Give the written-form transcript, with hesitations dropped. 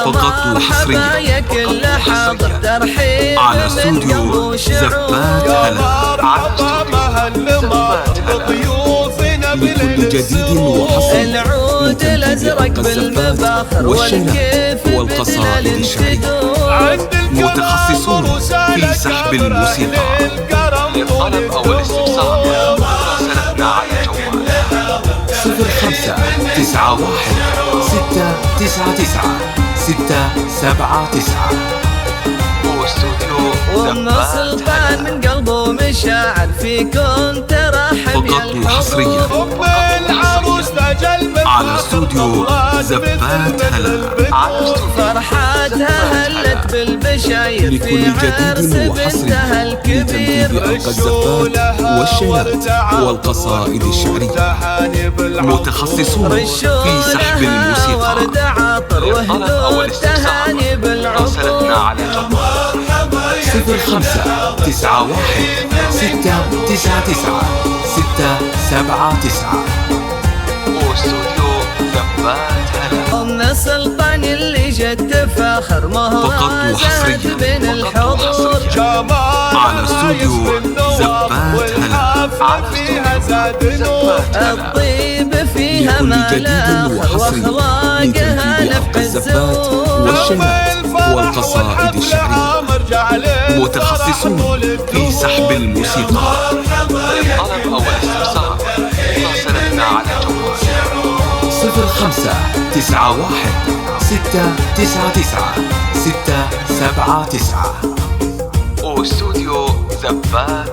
فقط وحصريا على استوديو زفات هلا. لكل جديد وحصري من تنفيذ أرق الزفات والشنات والقصائد الشعرية. متخصصون في سحب الموسيقى. للطلب أو الاستفسار راسلتنا على الجوال 0591-699-679 واستوديو سلطان من قلبه مشاعر فيكم ترحب فقط وحصريا على استوديو زفات هلا. فرحاتها هلت بالبشاير لكل جديد وحصري لتنفيذ أرق الزفات والشنات والقصائد الشعرية. متخصصون في سحب الموسيقى. للطلب أو الاستفسار راسلتنا على جوال 0591-699-679 واستوديو زفات هلا. أم سلطان اللي جت تفاخر فقط وحصريا بين الحضور على استوديو زفات هلا. الطيب فيها لكل ما جديد لا وحصري واخلاقها لتنفيذ أرق الزفات والشنات والقصائد الشعرية. متخصصون في سحب الموسيقى. للطلب أو الاستفسار راسلتنا على جوال 0591-699-679 واستوديو زفات